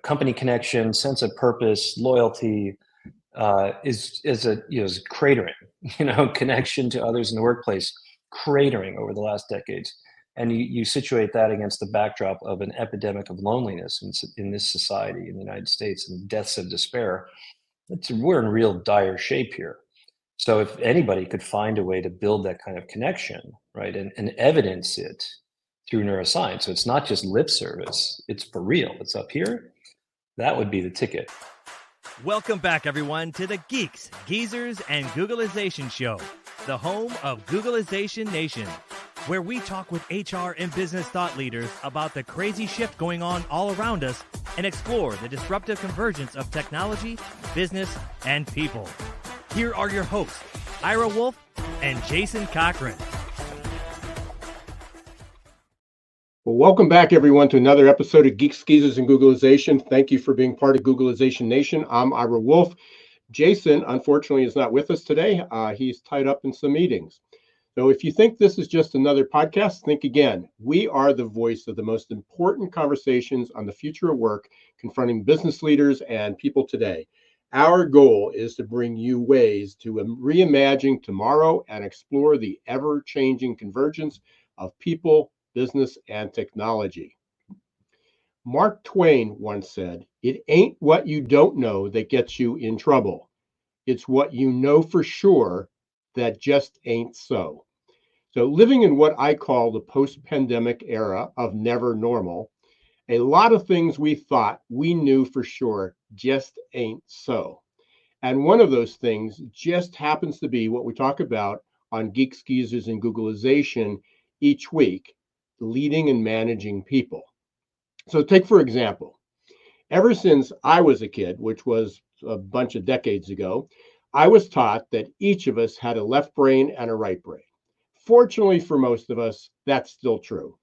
company connection, sense of purpose, loyalty, is cratering. Connection to others in the workplace cratering over the last decades. And you situate that against the backdrop of an epidemic of loneliness in this society in the United States, and deaths of despair. We're in real dire shape here. So if anybody could find a way to build that kind of connection, right, and evidence it through neuroscience, so it's not just lip service, it's for real, it's up here, that would be the ticket. Welcome back, everyone, to the Geeks, Geezers, and Googleization Show, the home of Googleization Nation, where we talk with HR and business thought leaders about the crazy shift going on all around us and explore the disruptive convergence of technology, business, and people. Here are your hosts, Ira Wolf and Jason Cochran. Well, welcome back, everyone, to another episode of Geeks, Geezers, and Googleization. Thank you for being part of Googleization Nation. I'm Ira Wolf. Jason, unfortunately, is not with us today. He's tied up in some meetings. So if you think this is just another podcast, think again. We are the voice of the most important conversations on the future of work confronting business leaders and people today. Our goal is to bring you ways to reimagine tomorrow and explore the ever-changing convergence of people, business, and technology. Mark Twain once said, "It ain't what you don't know that gets you in trouble. It's what you know for sure that just ain't so." So living in what I call the post-pandemic era of never normal, a lot of things we thought we knew for sure just ain't so. And one of those things just happens to be what we talk about on Geeks, Geezers, and Googleization each week, leading and managing people. So take, for example, ever since I was a kid, which was a bunch of decades ago, I was taught that each of us had a left brain and a right brain. Fortunately for most of us, that's still true.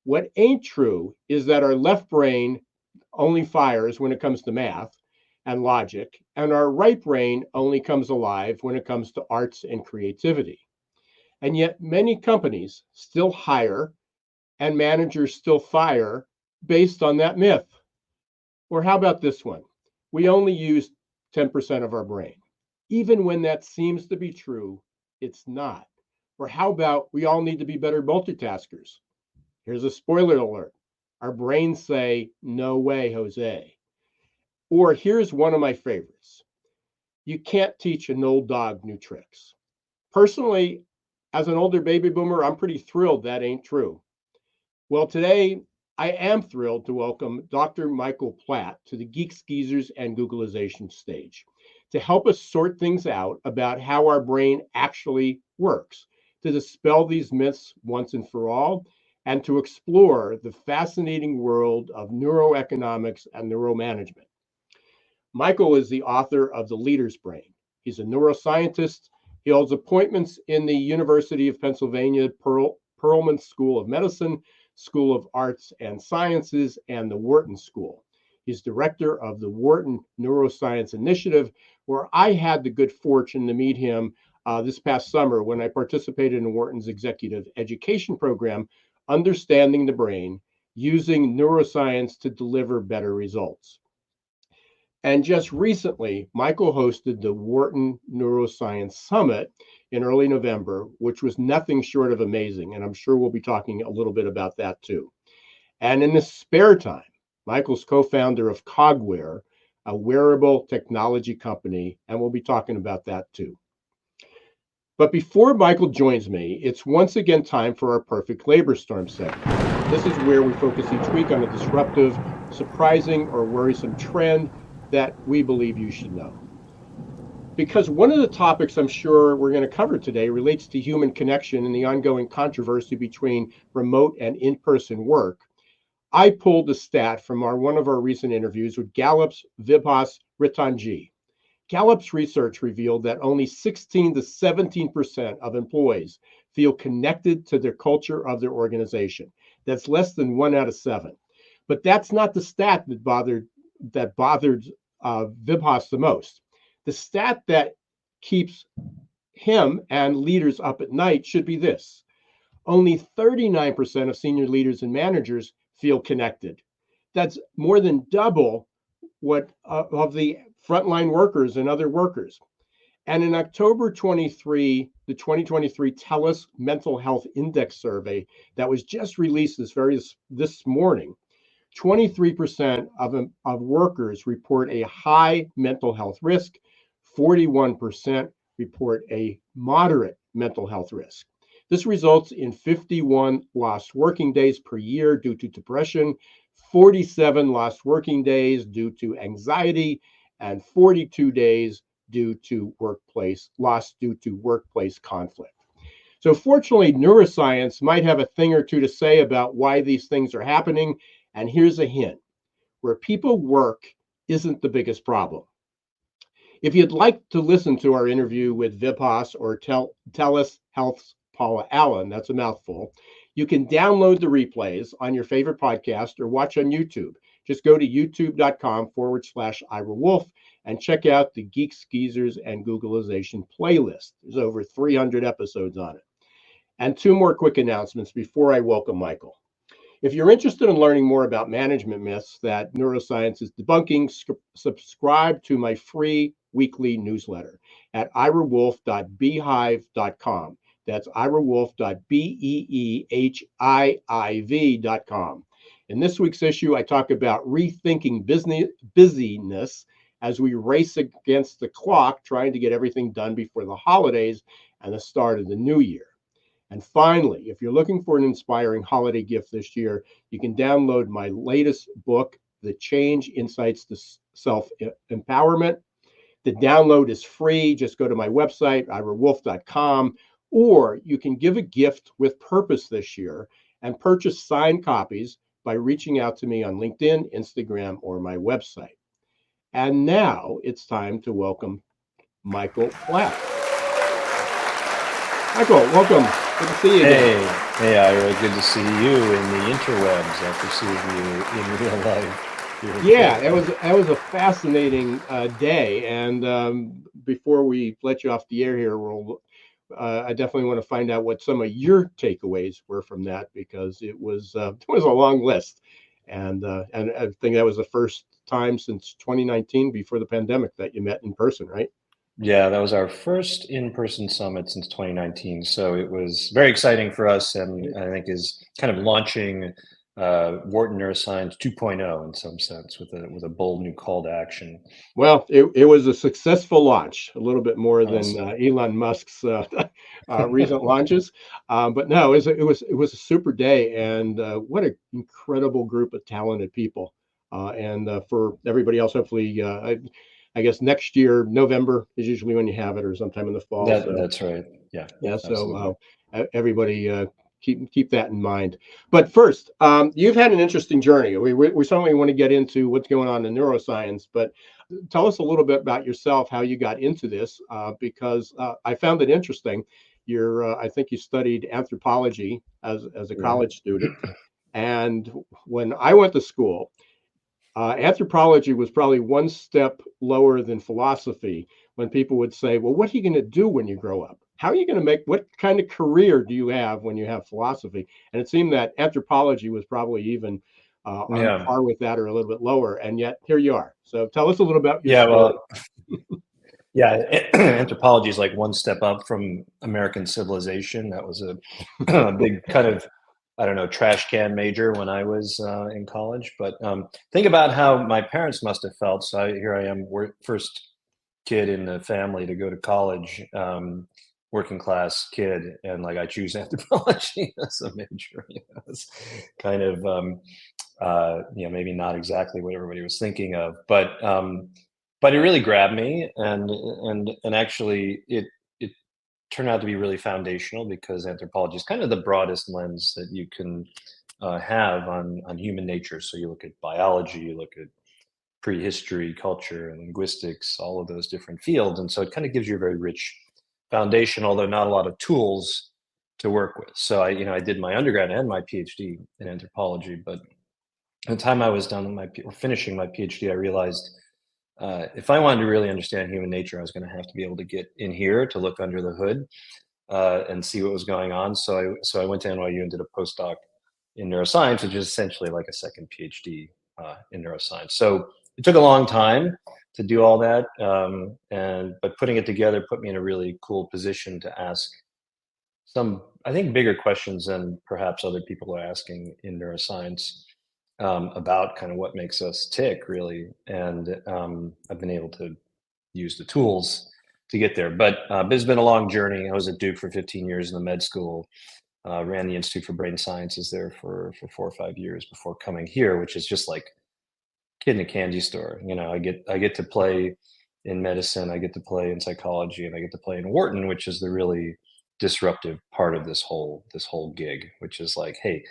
What ain't true is that our left brain only fires when it comes to math and logic, and our right brain only comes alive when it comes to arts and creativity. And yet many companies still hire and managers still fire based on that myth. Or how about this one? We only use 10% of our brain. Even when that seems to be true, it's not. Or how about we all need to be better multitaskers? Here's a spoiler alert. Our brains say, no way, Jose. Or here's one of my favorites. You can't teach an old dog new tricks. Personally, as an older baby boomer, I'm pretty thrilled that ain't true. Well, today, I am thrilled to welcome Dr. Michael Platt to the Geeks, Geezers, and Googleization stage to help us sort things out about how our brain actually works, to dispel these myths once and for all, and to explore the fascinating world of neuroeconomics and neuromanagement. Michael is the author of The Leader's Brain. He's a neuroscientist. He holds appointments in the University of Pennsylvania Perelman School of Medicine, School of Arts and Sciences, and the Wharton School. He's director of the Wharton Neuroscience Initiative, where I had the good fortune to meet him this past summer when I participated in Wharton's executive education program, Understanding the Brain, using neuroscience to deliver better results. And just recently, Michael hosted the Wharton Neuroscience Summit in early November, which was nothing short of amazing. And I'm sure we'll be talking a little bit about that too. And in his spare time, Michael's co-founder of Cogwear, a wearable technology company, and we'll be talking about that too. But before Michael joins me, it's once again time for our Perfect Labor Storm segment. This is where we focus each week on a disruptive, surprising, or worrisome trend that we believe you should know. Because one of the topics I'm sure we're going to cover today relates to human connection and the ongoing controversy between remote and in-person work, I pulled a stat from one of our recent interviews with Gallup's Vibhas Ritanji. Gallup's research revealed that only 16 to 17% of employees feel connected to their culture of their organization. That's less than 1 out of 7. But that's not the stat that bothered Vibhas the most. The stat that keeps him and leaders up at night should be this. Only 39% of senior leaders and managers feel connected. That's more than double what of the frontline workers and other workers. And in October 23, the 2023 TELUS Mental Health Index survey that was just released this morning, 23% of workers report a high mental health risk, 41% report a moderate mental health risk. This results in 51 lost working days per year due to depression, 47 lost working days due to anxiety, and 42 days due to workplace conflict. So fortunately, neuroscience might have a thing or two to say about why these things are happening. And here's a hint: where people work isn't the biggest problem. If you'd like to listen to our interview with Vibhas or TELUS Health's Paula Allen, that's a mouthful, you can download the replays on your favorite podcast or watch on YouTube. Just go to youtube.com/Ira Wolf and check out the Geeks, Geezers, and Googleization playlist. There's over 300 episodes on it. And two more quick announcements before I welcome Michael. If you're interested in learning more about management myths that neuroscience is debunking, subscribe to my free weekly newsletter at irawolf.beehive.com. That's irawolf.beehiiv.com. In this week's issue, I talk about rethinking busyness as we race against the clock, trying to get everything done before the holidays and the start of the new year. And finally, if you're looking for an inspiring holiday gift this year, you can download my latest book, The Change Insights to Self-Empowerment. The download is free. Just go to my website, irawolf.com, or you can give a gift with purpose this year and purchase signed copies by reaching out to me on LinkedIn, Instagram, or my website. And now it's time to welcome Michael Platt. Michael, welcome. Good to see you again. Hey, Ira. Good to see you in the interwebs after seeing you in real life. Yeah, that was a fascinating day. And before we let you off the air here, I definitely want to find out what some of your takeaways were from that, because it was a long list, and I think that was the first time since 2019, before the pandemic, that you met in person, right? Yeah, that was our first in-person summit since 2019. So it was very exciting for us, and I think is kind of launching Wharton Neuroscience 2.0 in some sense, with a bold new call to action. Well, it was a successful launch, a little bit more than Elon Musk's recent launches, but no, it was a super day, and what an incredible group of talented people, and for everybody else, hopefully, I guess next year, November is usually when you have it, or sometime in the fall. That's right. Yeah. Yeah. So everybody keep that in mind. But first, you've had an interesting journey. We certainly want to get into what's going on in neuroscience, but tell us a little bit about yourself, how you got into this, because I found it interesting. I think you studied anthropology as a college student, and when I went to school, anthropology was probably one step lower than philosophy, when people would say, well, what are you going to do when you grow up? How are you going to what kind of career do you have when you have philosophy? And it seemed that anthropology was probably even on par with that, or a little bit lower. And yet here you are. So tell us a little about your story. Yeah, anthropology is like one step up from American civilization. That was a big kind of, I don't know, trash can major when I was in college. But think about how my parents must have felt. So here I am, first kid in the family to go to college, working class kid, and like I choose anthropology as a major. It's kind of maybe not exactly what everybody was thinking of, but it really grabbed me, and actually it turned out to be really foundational, because anthropology is kind of the broadest lens that you can have on human nature. So you look at biology, you look at prehistory, culture, and linguistics, all of those different fields, and so it kind of gives you a very rich foundation, although not a lot of tools to work with. So I did my undergrad and my PhD in anthropology, but at the time I was done with finishing my PhD, I realized if I wanted to really understand human nature, I was going to have to be able to get in here to look under the hood and see what was going on. So I went to NYU and did a postdoc in neuroscience, which is essentially like a second PhD in neuroscience. So it took a long time to do all that, but putting it together put me in a really cool position to ask some, I think, bigger questions than perhaps other people are asking in neuroscience, about kind of what makes us tick, really. And I've been able to use the tools to get there. But it's been a long journey. I was at Duke for 15 years in the med school, ran the Institute for Brain Sciences there for 4 or 5 years before coming here, which is just like kid in a candy store. You know, I get to play in medicine, I get to play in psychology, and I get to play in Wharton, which is the really disruptive part of this whole gig, which is like, hey,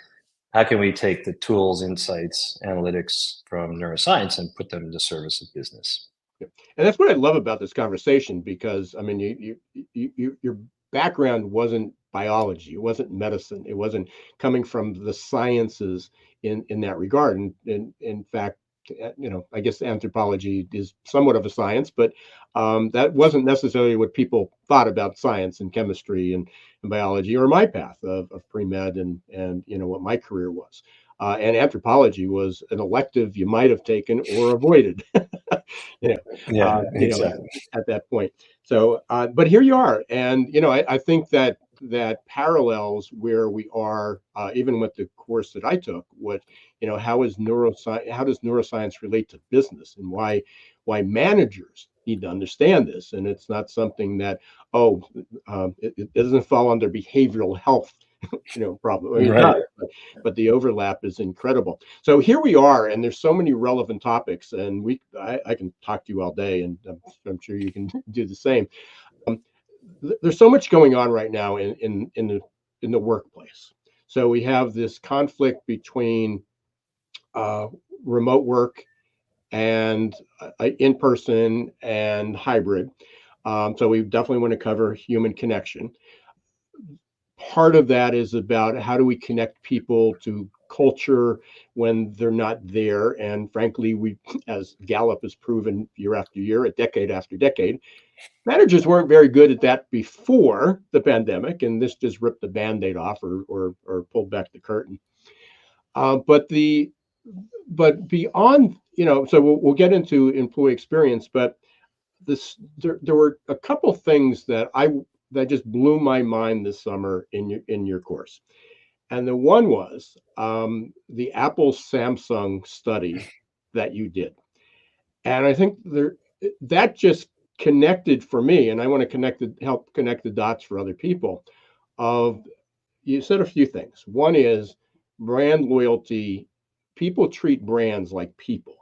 how can we take the tools, insights, analytics from neuroscience and put them into service of business? And that's what I love about this conversation, because I mean, your background wasn't biology, it wasn't medicine, it wasn't coming from the sciences in that regard. And in fact, you know, I guess anthropology is somewhat of a science, but that wasn't necessarily what people thought about science and chemistry and biology, or my path of pre-med and you know what my career was. And anthropology was an elective you might have taken or avoided. Yeah, You know, exactly. at that point. So, but here you are, and you know, I think that parallels where we are, even with the course that I took. What, you know, how is neuroscience? How does neuroscience relate to business, and why managers need to understand this? And it's not something that, oh, it doesn't fall under behavioral health, you know, problem. I mean, it Right. does, but the overlap is incredible. So here we are, and there's so many relevant topics, and I can talk to you all day, and I'm sure you can do the same. Um, there's so much going on right now in the workplace. So we have this conflict between uh, remote work and in person and hybrid. So we definitely want to cover human connection. Part of that is about how do we connect people to culture when they're not there. And frankly, we, as Gallup has proven year after year, a decade after decade, managers weren't very good at that before the pandemic, and this just ripped the band-aid off, or pulled back the curtain. But beyond, you know, so we'll get into employee experience, but there were a couple things that just blew my mind this summer in your course. And the one was the Apple Samsung study that you did. And I think that just connected for me, and I want to help connect the dots for other people. Of You said a few things. One is brand loyalty. People treat brands like people,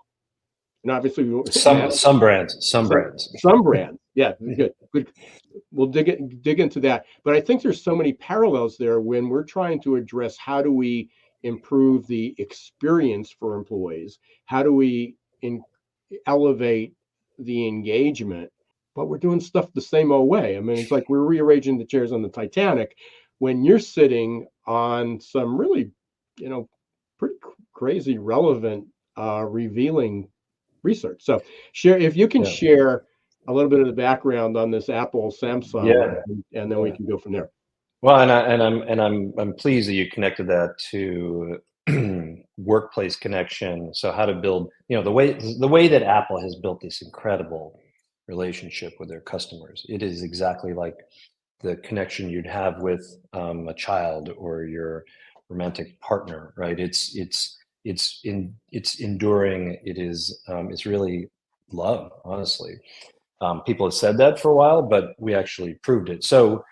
and obviously, Some brands. some brands. Yeah, good. We'll dig into that. But I think there's so many parallels there when we're trying to address how do we improve the experience for employees? How do we elevate the engagement? But we're doing stuff the same old way. I mean, it's like we're rearranging the chairs on the Titanic when you're sitting on some really, you know, pretty crazy, relevant, revealing research. So share, if you can Yeah. share a little bit of the background on this Apple Samsung, Yeah. and then we can go from there. Well, I'm pleased that you connected that to workplace connection. So how to build, you know, the way that Apple has built this incredible relationship with their customers. It is exactly like the connection you'd have with a child or your romantic partner, right? It's enduring. It's really love, honestly. People have said that for a while, but we actually proved it. So,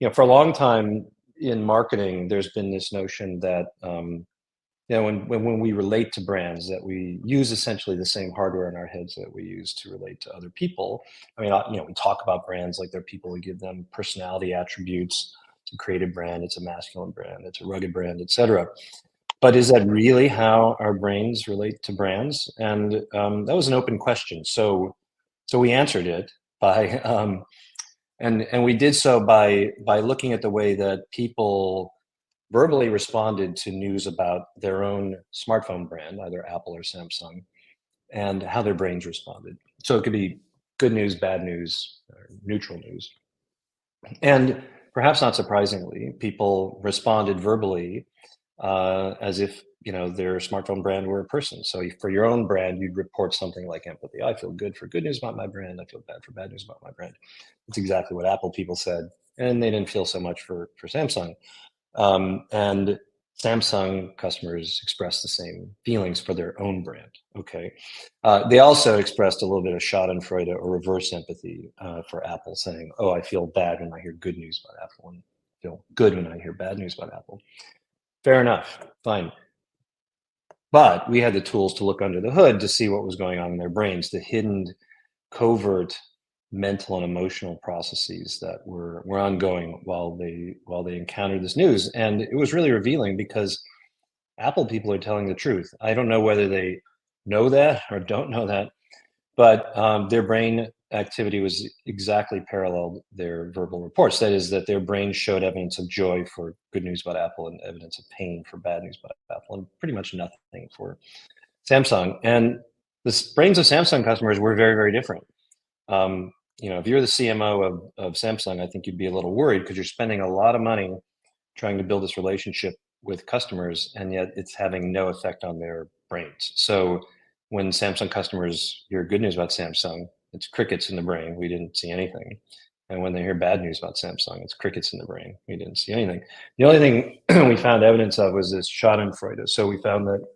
you know, for a long time in marketing, there's been this notion that, you know, when we relate to brands, that we use essentially the same hardware in our heads that we use to relate to other people. I mean, you know, we talk about brands like they're people. We give them personality attributes to create a brand. It's a masculine brand. It's a rugged brand, etc. But is that really how our brains relate to brands? And that was an open question. So we answered it by and we did so by looking at the way that people verbally responded to news about their own smartphone brand, either Apple or Samsung, and how their brains responded. So it could be good news, bad news, or neutral news. And perhaps not surprisingly, people responded verbally as if their smartphone brand were a person. So for your own brand, you'd report something like empathy. I feel good for good news about my brand. I feel bad for bad news about my brand. It's exactly what Apple people said, and they didn't feel so much for Samsung. And Samsung customers expressed the same feelings for their own brand. Okay, they also expressed a little bit of Schadenfreude or reverse empathy for Apple, saying, "Oh, I feel bad when I hear good news about Apple, and feel good when I hear bad news about Apple." Fair enough, fine. But we had the tools to look under the hood to see what was going on in their brains, the hidden, covert mental and emotional processes that were ongoing while they encountered this news. And it was really revealing because Apple people are telling the truth. I don't know whether they know that or don't know that, but their brain activity was exactly paralleled their verbal reports. That is, that their brain showed evidence of joy for good news about Apple and evidence of pain for bad news about Apple, and pretty much nothing for Samsung. And the brains of Samsung customers were very, very different. If you're the CMO of Samsung, I think you'd be a little worried because you're spending a lot of money trying to build this relationship with customers, and yet it's having no effect on their brains. So when Samsung customers hear good news about Samsung, it's crickets in the brain. We didn't see anything. And when they hear bad news about Samsung, it's crickets in the brain. We didn't see anything. The only thing we found evidence of was this Schadenfreude. So we found that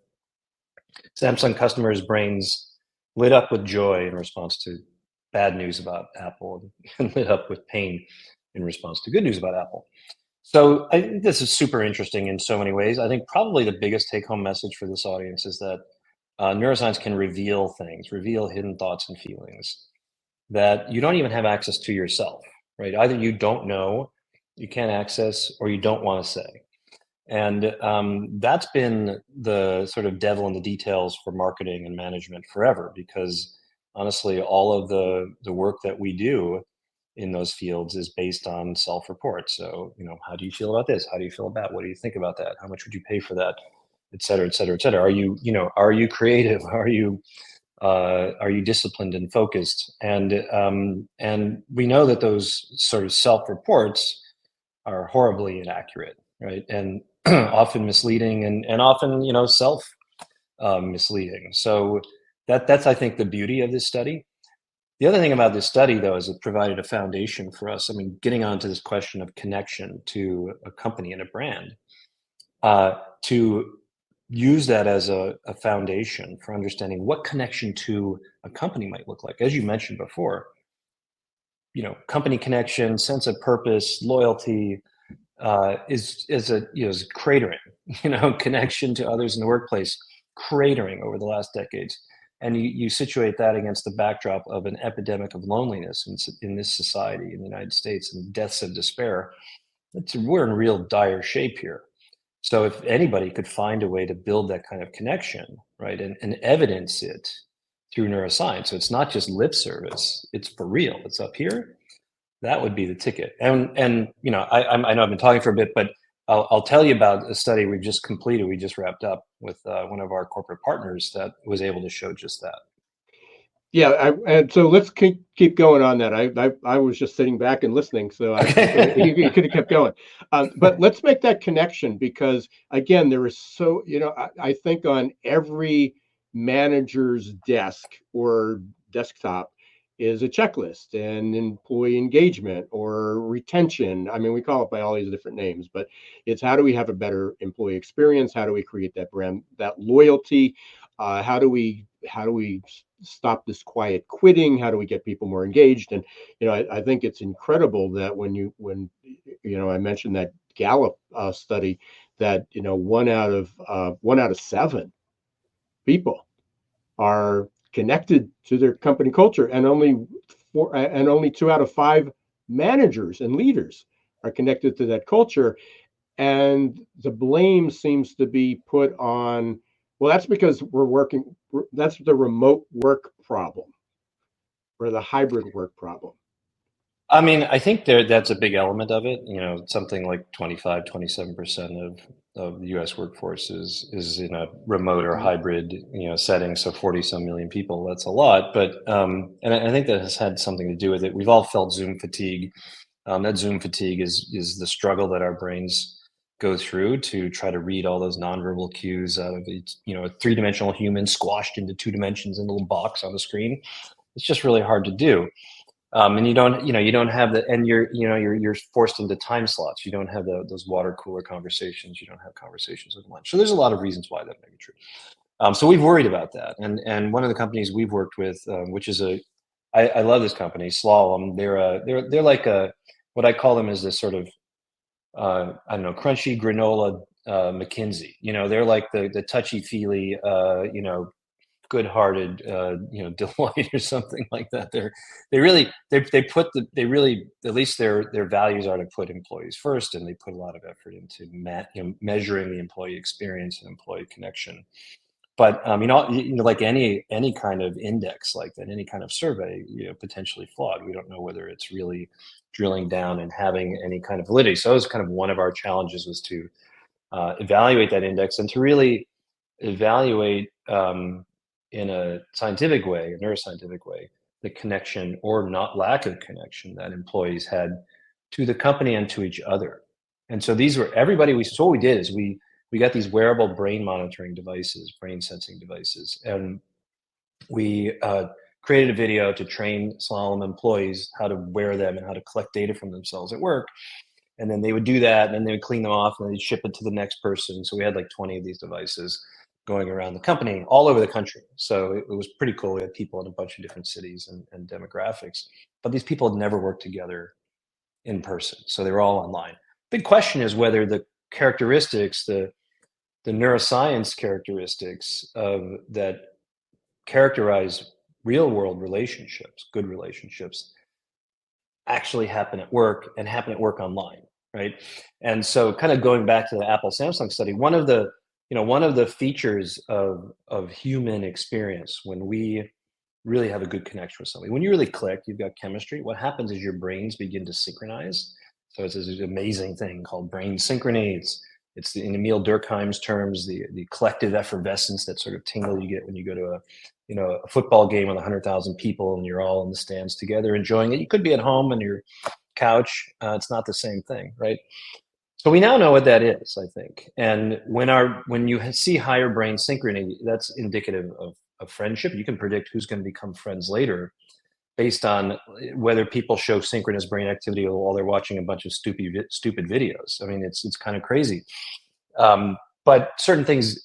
Samsung customers' brains lit up with joy in response to bad news about Apple and lit up with pain in response to good news about Apple. So I think this is super interesting in so many ways. I think probably the biggest take-home message for this audience is that neuroscience can reveal things, reveal hidden thoughts and feelings that you don't even have access to yourself, right? Either you don't know, you can't access, or you don't want to say. And that's been the sort of devil in the details for marketing and management forever, because honestly, all of the work that we do in those fields is based on self-report. So, how do you feel about this? How do you feel about, what do you think about that? How much would you pay for that? Et cetera, et cetera, et cetera. Are you creative? Are you disciplined and focused? And we know that those sort of self-reports are horribly inaccurate, right? And often misleading and often, self misleading. So that's, I think, the beauty of this study. The other thing about this study, though, is it provided a foundation for us. I mean, getting onto this question of connection to a company and a brand, to use that as a foundation for understanding what connection to a company might look like. As you mentioned before, company connection, sense of purpose, loyalty, is cratering, connection to others in the workplace, cratering over the last decades. And you situate that against the backdrop of an epidemic of loneliness in this society in the United States, and deaths of despair. We're in real dire shape here. So if anybody could find a way to build that kind of connection, right, and evidence it through neuroscience, so it's not just lip service, it's for real, it's up here, that would be the ticket. And I know I've been talking for a bit, but I'll tell you about a study we just completed. We just wrapped up with one of our corporate partners that was able to show just that. Yeah, and so let's keep going on that. I was just sitting back and listening, so you could have kept going. But let's make that connection, because again, there is so, I think on every manager's desk or desktop is a checklist and employee engagement or retention. I mean, we call it by all these different names, but it's how do we have a better employee experience? How do we create that brand, that loyalty? How do we stop this quiet quitting? How do we get people more engaged? And I think it's incredible that when I mentioned that Gallup study, that one out of 7 people are connected to their company culture, and only 2 out of 5 managers and leaders are connected to that culture. And the blame seems to be put on, well, that's because that's the remote work problem or the hybrid work problem. I mean, I think that's a big element of it. Something like 27% of the U.S. workforce is in a remote or hybrid, setting. So 40-some million people, that's a lot. But and I think that has had something to do with it. We've all felt Zoom fatigue. That Zoom fatigue is the struggle that our brains go through to try to read all those nonverbal cues out of each, a three-dimensional human squashed into 2 dimensions in a little box on the screen. It's just really hard to do. And you don't have the, and you're forced into time slots. You don't have those water cooler conversations. You don't have conversations with lunch. So there's a lot of reasons why that may be true. So we've worried about that. And one of the companies we've worked with, which is I love this company, Slalom. They're like what I call them is this sort of, I don't know, crunchy granola McKinsey. They're like the touchy-feely, good-hearted, Deloitte or something like that. They really at least their values are to put employees first, and they put a lot of effort into measuring the employee experience and employee connection. But like any kind of index like that, any kind of survey, potentially flawed. We don't know whether it's really drilling down and having any kind of validity. So it was kind of one of our challenges, was to evaluate that index and to really evaluate in a scientific way, a neuroscientific way, the connection or not lack of connection that employees had to the company and to each other. And so these were everybody. So what we did is we got these wearable brain monitoring devices, brain sensing devices, and we created a video to train Slalom employees how to wear them and how to collect data from themselves at work. And then they would do that, and then they would clean them off, and then they'd ship it to the next person. So we had like 20 of these devices going around the company all over the country. So it was pretty cool. We had people in a bunch of different cities and demographics, but these people had never worked together in person. So they were all online. Big question is whether the characteristics, the neuroscience characteristics that characterize real world relationships, good relationships, actually happen at work and happen at work online, right? And so kind of going back to the Apple Samsung study, one of the features of human experience, when we really have a good connection with somebody, when you really click, you've got chemistry, what happens is your brains begin to synchronize. So it's this amazing thing called brain synchrony. It's in Emil Durkheim's terms, the collective effervescence, that sort of tingle you get when you go to a football game with 100,000 people and you're all in the stands together enjoying it. You could be at home on your couch. It's not the same thing, right? So we now know what that is, I think. And when you see higher brain synchrony, that's indicative of friendship. You can predict who's going to become friends later based on whether people show synchronous brain activity while they're watching a bunch of stupid videos. I mean, it's kind of crazy. But certain things,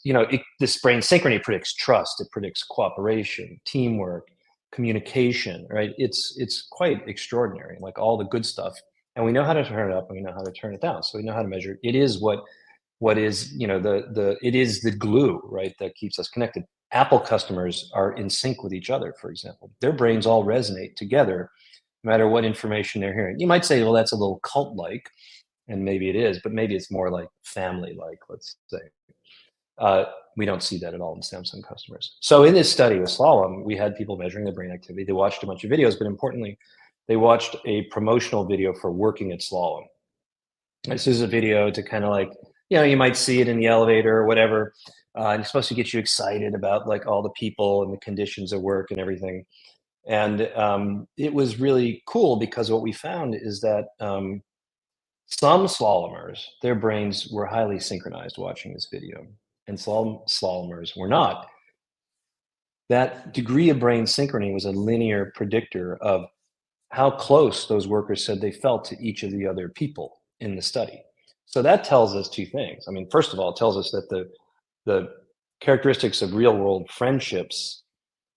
this brain synchrony predicts trust. It predicts cooperation, teamwork, communication, right? It's quite extraordinary, like all the good stuff. And we know how to turn it up and we know how to turn it down. So we know how to measure it. It is what is, it is the glue, right, that keeps us connected. Apple customers are in sync with each other, for example. Their brains all resonate together, no matter what information they're hearing. You might say, well, that's a little cult-like, and maybe it is, but maybe it's more like family-like, let's say. We don't see that at all in Samsung customers. So in this study with Slalom, we had people measuring their brain activity. They watched a bunch of videos, but importantly, they watched a promotional video for working at Slalom. This is a video to kind of like, you might see it in the elevator or whatever. And it's supposed to get you excited about like all the people and the conditions of work and everything. And it was really cool because what we found is that some slalomers, their brains were highly synchronized watching this video, and slalomers were not. That degree of brain synchrony was a linear predictor of how close those workers said they felt to each of the other people in the study. So that tells us two things. I mean, first of all, it tells us that the characteristics of real world friendships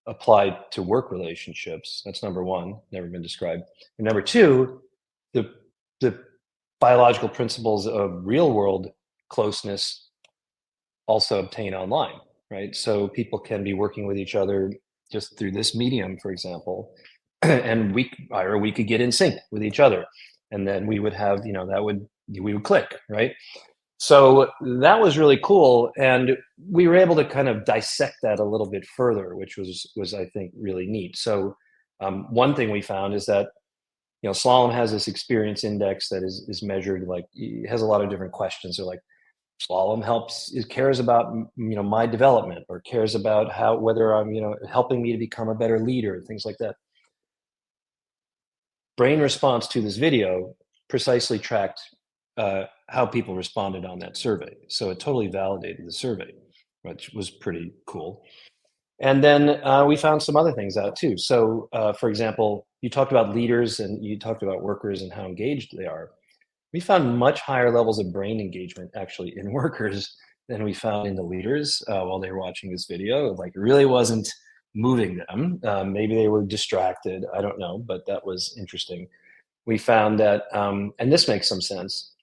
apply to work relationships. That's number one, never been described. And number two, the biological principles of real world closeness also obtain online, right? So people can be working with each other just through this medium, for example, and we could get in sync with each other, and then we would have, we would click, right? So that was really cool, and we were able to kind of dissect that a little bit further, which was I think really neat. So one thing we found is that Slalom has this experience index that is measured, like it has a lot of different questions. So like Slalom cares about my development, or cares about whether I'm helping me to become a better leader, things like that. Brain response to this video precisely tracked how people responded on that survey. So it totally validated the survey, which was pretty cool. And then we found some other things out too. So, for example, you talked about leaders and you talked about workers and how engaged they are. We found much higher levels of brain engagement actually in workers than we found in the leaders while they were watching this video. Like, it really wasn't moving them. Maybe they were distracted. I don't know, but that was interesting. We found that, and this makes some sense,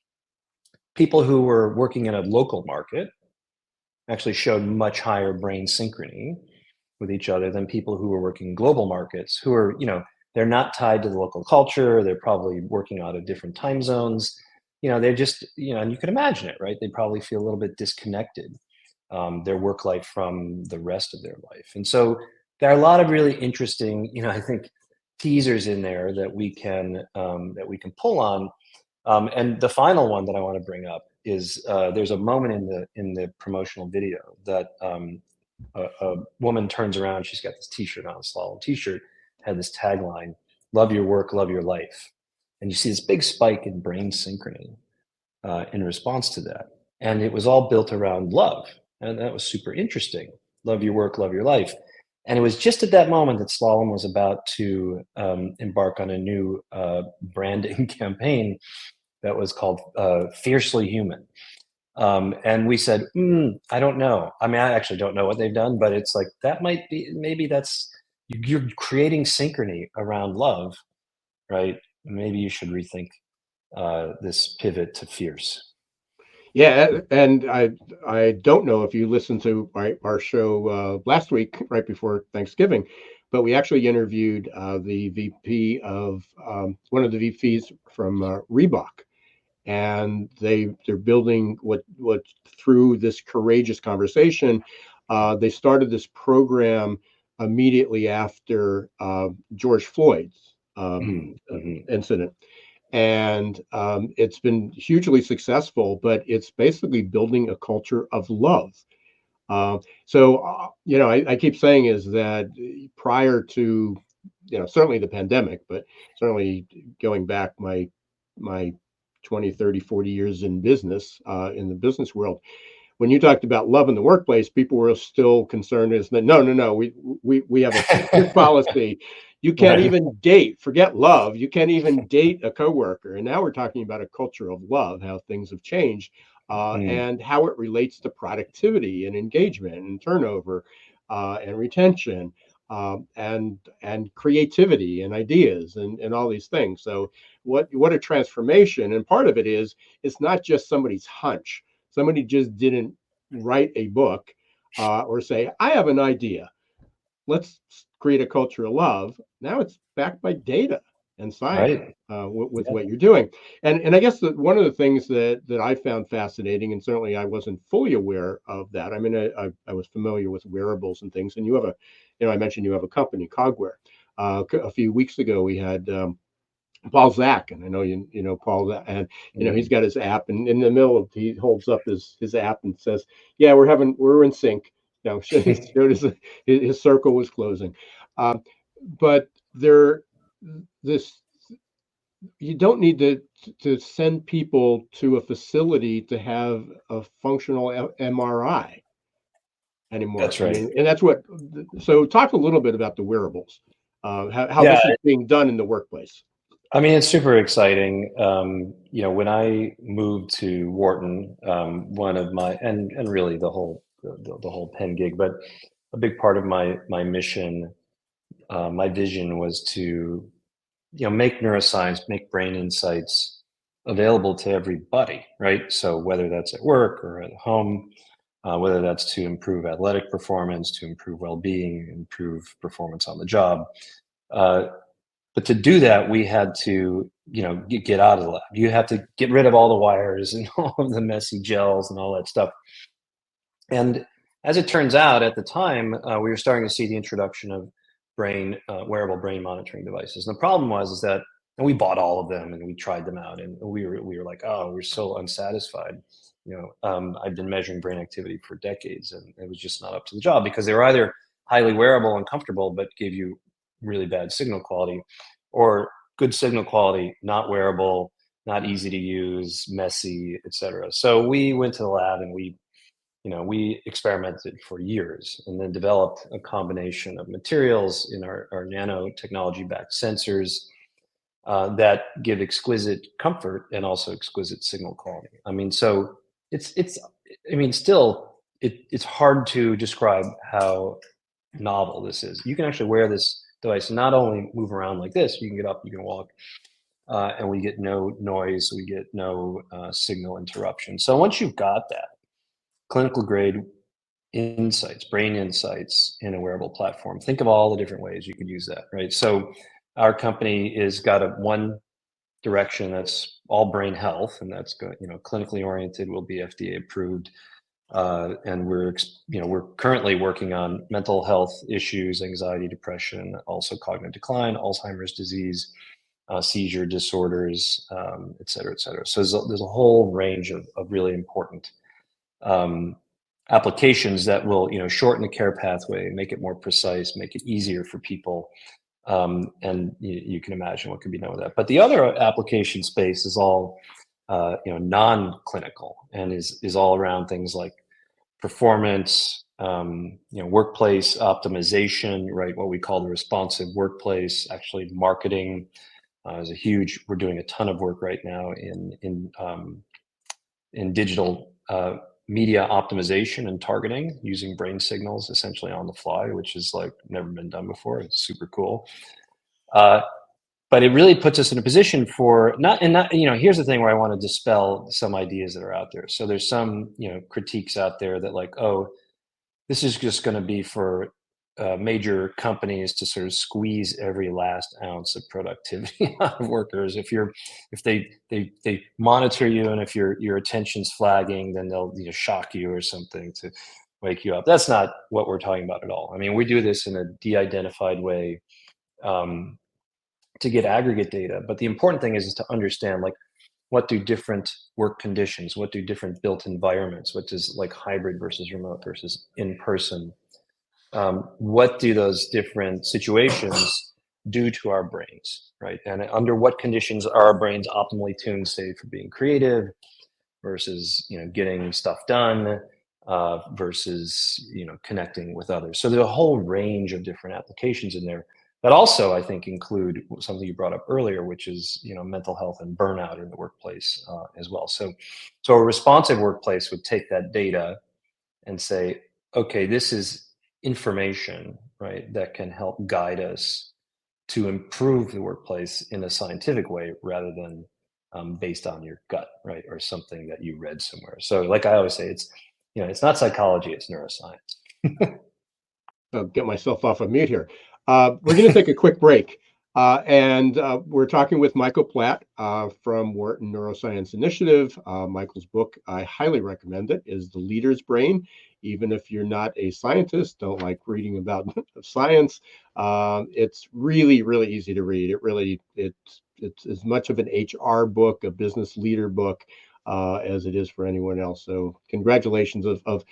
people who were working in a local market actually showed much higher brain synchrony with each other than people who were working in global markets who are, they're not tied to the local culture. They're probably working out of different time zones. They're just, and you can imagine it, right? They probably feel a little bit disconnected, their work life from the rest of their life. And so there are a lot of really interesting, I think, teasers in there that we can pull on. And the final one that I want to bring up is there's a moment in the promotional video that a woman turns around. She's got this T-shirt on, a slalom T-shirt, had this tagline: "Love your work, love your life." And you see this big spike in brain synchrony in response to that, and it was all built around love, and that was super interesting. Love your work, love your life. And it was just at that moment that Slalom was about to embark on a new branding campaign that was called Fiercely Human. And we said, I don't know. I mean, I actually don't know what they've done, but it's like, that might be, maybe you're creating synchrony around love, right? Maybe you should rethink this pivot to fierce. Yeah, and I don't know if you listened to our show last week, right before Thanksgiving, but we actually interviewed the VP of one of the VPs from Reebok, and they're building what through this courageous conversation. They started this program immediately after George Floyd's incident, and it's been hugely successful. But it's basically building a culture of love. I keep saying is that prior to certainly the pandemic, but certainly going back my 20, 30, 40 years in business, in the business world, when you talked about love in the workplace, people were still concerned is that no, we have a strict policy. You can't Right. even date, forget love. You can't even date a coworker. And now we're talking about a culture of love, how things have changed, and how it relates to productivity and engagement and turnover, and retention, and creativity and ideas and all these things. So what a transformation. And part of it is it's not just somebody's hunch. Somebody just didn't write a book or say, I have an idea. Let's create a culture of love. Now it's backed by data and science Right. with Yeah. what you're doing. And I guess that one of the things that I found fascinating, and certainly I wasn't fully aware of that. I mean, I was familiar with wearables and things. And you have I mentioned you have a company, Cogware. A few weeks ago, we had Paul Zak, and I know you know Paul, and he's got his app, and in the middle of he holds up his app and says, "Yeah, we're in sync." He showed his circle was closing, but there this you don't need to send people to a facility to have a functional MRI anymore. That's I right. mean, and that's what. So talk a little bit about the wearables, how Yeah. this is being done in the workplace. I mean, it's super exciting. When I moved to Wharton, one of my and really the whole Penn gig, but a big part of my mission, my vision was to make neuroscience, make brain insights available to everybody, right? So whether that's at work or at home, whether that's to improve athletic performance, to improve well-being, improve performance on the job. Uh, but to do that, we had to, get out of the lab. You have to get rid of all the wires and all of the messy gels and all that stuff. And as it turns out, at the time, we were starting to see the introduction of wearable brain monitoring devices. And the problem is that, and we bought all of them and we tried them out, and we were like, oh, we're so unsatisfied. I've been measuring brain activity for decades, and it was just not up to the job because they were either highly wearable and comfortable, but gave you really bad signal quality, or good signal quality, not wearable, not easy to use, messy, etc. So we went to the lab and we experimented for years and then developed a combination of materials in our nanotechnology-backed sensors that give exquisite comfort and also exquisite signal quality. I mean, so it's hard to describe how novel this is. You can actually wear this device and not only move around like this, you can get up, you can walk, and we get no noise, we get no signal interruption. So once you've got that, clinical grade insights, brain insights in a wearable platform. Think of all the different ways you could use that, right? So our company is got one direction that's all brain health, and that's good, clinically oriented, will be FDA approved. And we're currently working on mental health issues, anxiety, depression, also cognitive decline, Alzheimer's disease, seizure disorders, et cetera, et cetera. So there's a whole range of really important applications that will shorten the care pathway, make it more precise, make it easier for people, and you can imagine what could be done with that. But the other application space is all non-clinical and is all around things like performance, workplace optimization, right? What we call the responsive workplace. Actually, marketing is we're doing a ton of work right now in digital media optimization and targeting using brain signals essentially on the fly, which is like never been done before. It's super cool. But it really puts us in a position for here's the thing where I want to dispel some ideas that are out there. So there's some, critiques out there that like, oh, this is just going to be for major companies to sort of squeeze every last ounce of productivity out of workers. If they monitor you and if your attention's flagging, then they'll shock you or something to wake you up. That's not what we're talking about at all. I mean, we do this in a de-identified way to get aggregate data. But the important thing is to understand, like, what do different work conditions, what do different built environments, what does like hybrid versus remote versus in person, what do those different situations do to our brains, right? And under what conditions are our brains optimally tuned, say, for being creative versus, getting stuff done, versus, connecting with others. So there's a whole range of different applications in there that also, I think, include something you brought up earlier, which is, mental health and burnout in the workplace as well. So a responsive workplace would take that data and say, okay, this is information, right, that can help guide us to improve the workplace in a scientific way rather than based on your gut, right, or something that you read somewhere. So like I always say, it's not psychology, it's neuroscience. I'll get myself off of mute here. We're going to take a quick break. And we're talking with Michael Platt from Wharton Neuroscience Initiative. Michael's book, I highly recommend it, is The Leader's Brain. Even if you're not a scientist, don't like reading about science, it's really, really easy to read. It's as much of an HR book, a business leader book, as it is for anyone else. So congratulations of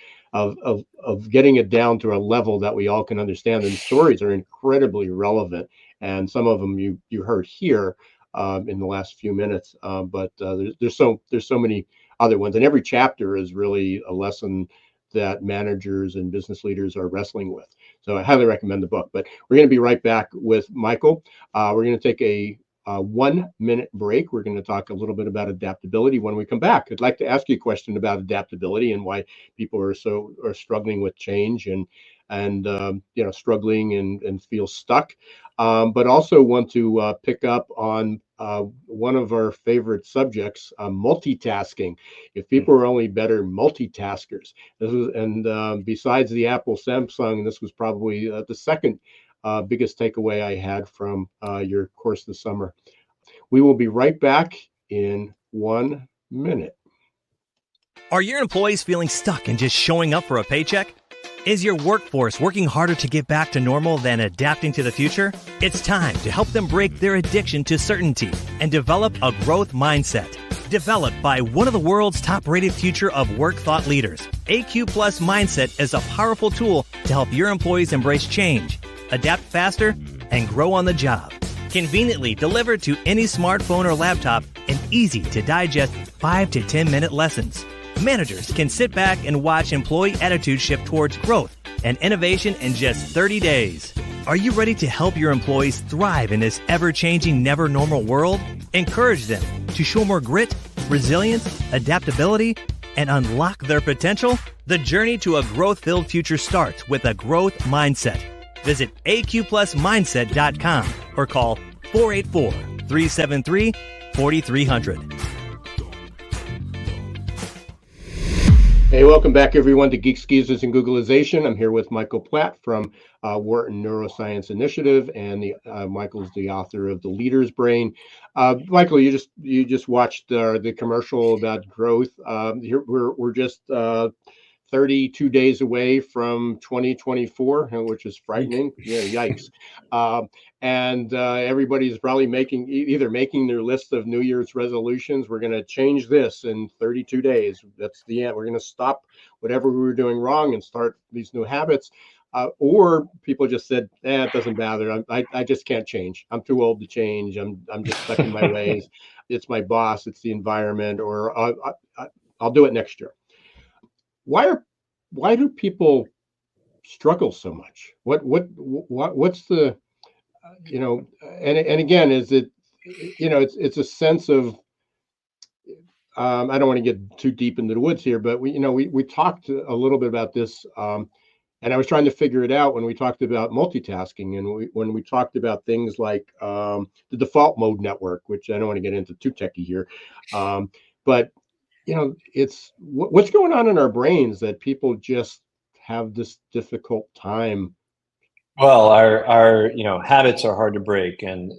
getting it down to a level that we all can understand. And stories are incredibly relevant. And some of them you heard here in the last few minutes, but there's so many other ones, and every chapter is really a lesson that managers and business leaders are wrestling with. So I highly recommend the book. But we're going to be right back with Michael. We're going to take a 1-minute break. We're going to talk a little bit about adaptability. When we come back, I'd like to ask you a question about adaptability and why people are struggling with change and struggling and feel stuck. But also want to pick up on one of our favorite subjects, multitasking. If people are only better multitaskers, besides the Apple, Samsung, this was probably the second biggest takeaway I had from your course this summer. We will be right back in 1 minute. Are your employees feeling stuck and just showing up for a paycheck? Is your workforce working harder to get back to normal than adapting to the future? It's time to help them break their addiction to certainty and develop a growth mindset. Developed by one of the world's top-rated future of work thought leaders, AQ Plus Mindset is a powerful tool to help your employees embrace change, adapt faster, and grow on the job. Conveniently delivered to any smartphone or laptop in easy to digest 5 to 10 minute lessons. Managers can sit back and watch employee attitude shift towards growth and innovation in just 30 days. Are you ready to help your employees thrive in this ever-changing, never normal world? Encourage them to show more grit, resilience, adaptability, and unlock their potential? The journey to a growth-filled future starts with a growth mindset. Visit aqplusmindset.com or call 484-373-4300. Hey, welcome back, everyone, to Geeks, Geezers, and Googlization. I'm here with Michael Platt from Wharton Neuroscience Initiative, and Michael's the author of The Leader's Brain. Michael, you just watched the commercial about growth. Here we're just 32 days away from 2024, which is frightening. Yeah, yikes. And everybody's probably either making their list of New Year's resolutions. We're going to change this in 32 days. That's the end. We're going to stop whatever we were doing wrong and start these new habits. Or people just said, it doesn't matter. I just can't change. I'm too old to change. I'm just stuck in my ways. It's my boss. It's the environment. Or I'll do it next year. Why do people struggle so much? What's the, and again, is it, it's a sense of, I don't want to get too deep into the woods here, but we talked a little bit about this, and I was trying to figure it out when we talked about multitasking, and when we talked about things like the default mode network, which I don't want to get into too techie here, but it's what's going on in our brains that people just have this difficult time. Well, our habits are hard to break, and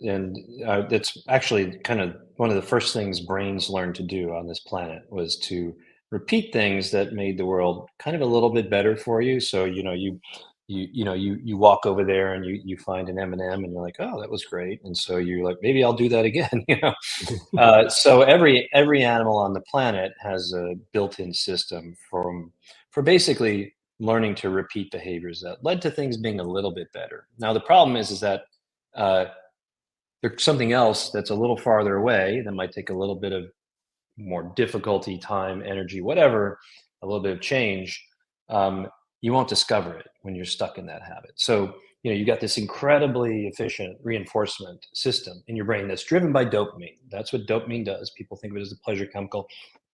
that's actually kind of one of the first things brains learned to do on this planet, was to repeat things that made the world kind of a little bit better for you. So you walk over there and you find an M&M and you're like, oh, that was great, and so you're like, maybe I'll do that again. So every animal on the planet has a built-in system for basically learning to repeat behaviors that led to things being a little bit better. Now the problem is that there's something else that's a little farther away that might take a little bit of more difficulty, time, energy, whatever, a little bit of change. You won't discover it when you're stuck in that habit. So you got this incredibly efficient reinforcement system in your brain that's driven by dopamine. That's what dopamine does. People think of it as a pleasure chemical.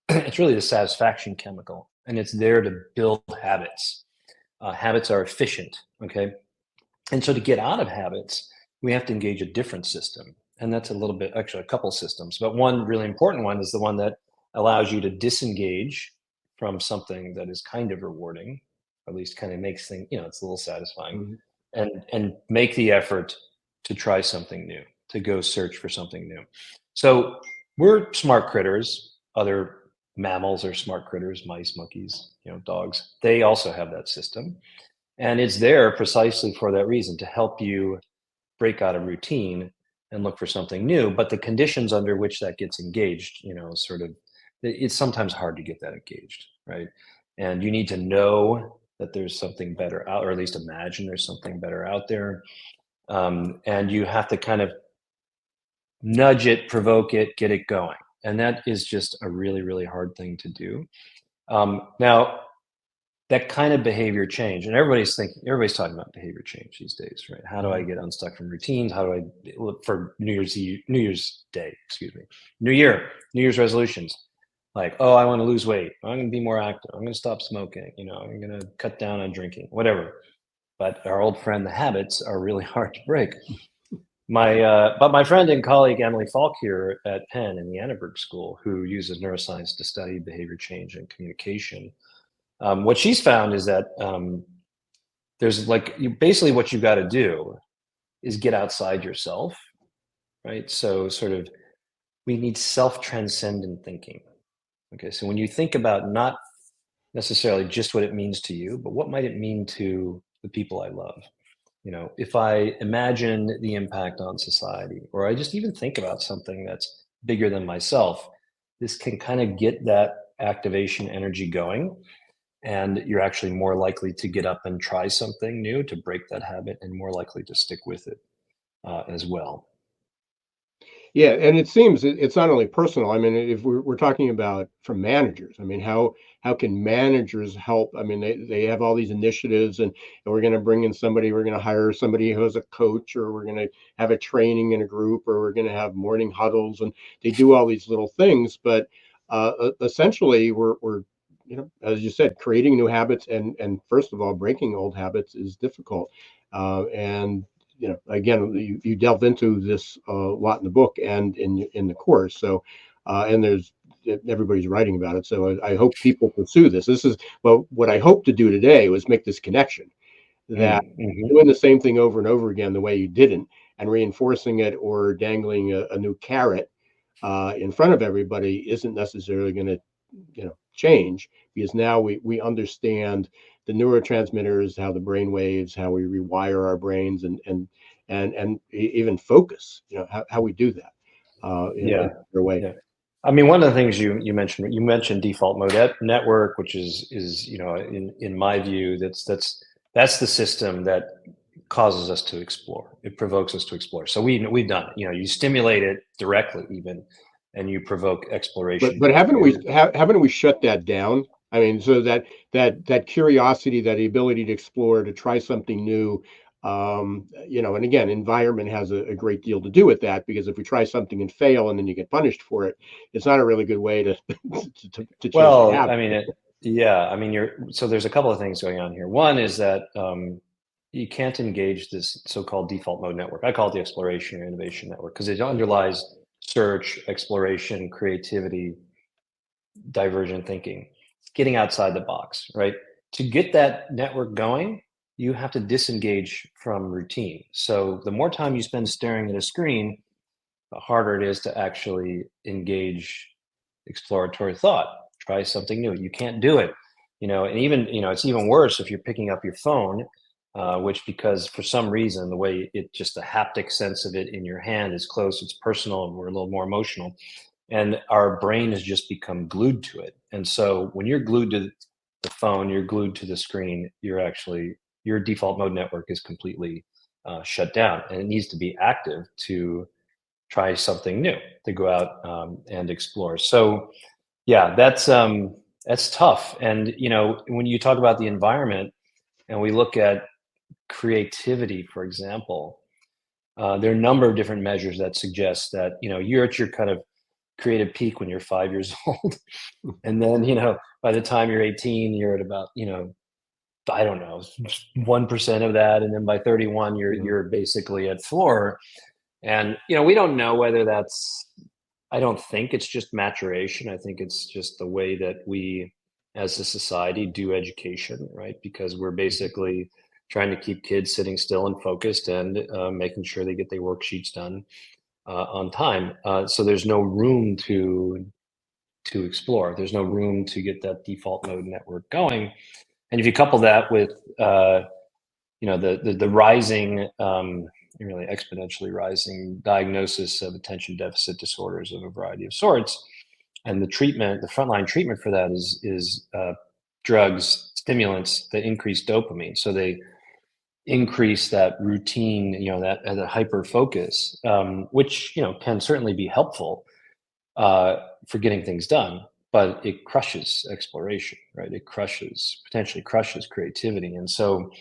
It's really the satisfaction chemical, and it's there to build habits. Habits are efficient, okay? And so to get out of habits, we have to engage a different system. And that's actually a couple systems, but one really important one is the one that allows you to disengage from something that is kind of rewarding, or at least kind of makes things, it's a little satisfying, and make the effort to try something new, to go search for something new. So we're smart critters. Other mammals are smart critters, mice, monkeys, dogs. They also have that system. And it's there precisely for that reason, to help you break out of routine and look for something new. But the conditions under which that gets engaged, it's sometimes hard to get that engaged, right? And you need to know that there's something better out, or at least imagine there's something better out there. And you have to kind of nudge it, provoke it, get it going. And that is just a really, really hard thing to do. Now, that kind of behavior change, and everybody's talking about behavior change these days, right? How do I get unstuck from routines? How do I look for New Year's Day, New Year's resolutions? Like, oh, I want to lose weight. I'm going to be more active. I'm going to stop smoking. I'm going to cut down on drinking, whatever. But our old friend, the habits, are really hard to break. But my friend and colleague Emily Falk here at Penn in the Annenberg School, who uses neuroscience to study behavior change and communication, what she's found is that there's basically what you've got to do is get outside yourself, right? So we need self-transcendent thinking. Okay, so when you think about not necessarily just what it means to you, but what might it mean to the people I love? If I imagine the impact on society, or I just even think about something that's bigger than myself, this can kind of get that activation energy going. And you're actually more likely to get up and try something new, to break that habit, and more likely to stick with it as well. Yeah, and it seems it's not only personal. I mean, if we're talking about from managers, I mean, how can managers help? I mean, they have all these initiatives, and we're going to bring in somebody, we're going to hire somebody who is a coach, or we're going to have a training in a group, or we're going to have morning huddles, and they do all these little things, but essentially, we're as you said, creating new habits, and first of all, breaking old habits is difficult, and again, you delve into this a lot in the book and in the course. So, and there's everybody's writing about it. So I hope people pursue this. This is well, what I hope to do today was make this connection that Mm-hmm. doing the same thing over and over again the way you didn't, and reinforcing it or dangling a new carrot in front of everybody isn't necessarily going to change, because now we understand the neurotransmitters, how the brain waves, how we rewire our brains, and even focus, how we do that in Yeah, a better way. yeah. I mean, one of the things you mentioned default mode network, which is in my view, that's the system that causes us to explore. It provokes us to explore. So we've done it. You stimulate it directly even, and you provoke But exploration but directly. haven't we shut that down? I mean, so that curiosity, that ability to explore, to try something new, and again, environment has a great deal to do with that, because if we try something and fail and then you get punished for it, it's not a really good way to to change the Well, habit. I mean, yeah. I mean, so there's a couple of things going on here. One is that you can't engage this so-called default mode network. I call it the exploration or innovation network because it underlies search, exploration, creativity, divergent thinking, getting outside the box, right? To get that network going, you have to disengage from routine. So the more time you spend staring at a screen, the harder it is to actually engage exploratory thought. Try something new. You can't do it, and even, it's even worse if you're picking up your phone, which, because for some reason, the way it just the haptic sense of it in your hand is close, it's personal, and we're a little more emotional, and our brain has just become glued to it. And so when you're glued to the phone, you're glued to the screen, your default mode network is completely shut down, and it needs to be active to try something new, to go out and explore. So yeah, that's tough. And when you talk about the environment and we look at creativity, for example, there are a number of different measures that suggest that you're at your kind of creative peak when you're 5 years old, and then by the time you're 18, you're at about I don't know, 1% of that, and then by 31, Mhm. you're basically at floor. And we don't know whether that's. I don't think it's just maturation. I think it's just the way that we, as a society, do education, right? Because we're basically trying to keep kids sitting still and focused, and making sure they get their worksheets done on time. So there's no room to explore. There's no room to get that default mode network going. And if you couple that with the rising, really exponentially rising diagnosis of attention deficit disorders of a variety of sorts, and the frontline treatment for that is drugs, stimulants that increase dopamine. So they increase that routine, that hyper focus, which can certainly be helpful for getting things done, but it crushes exploration, right? It potentially crushes creativity. And so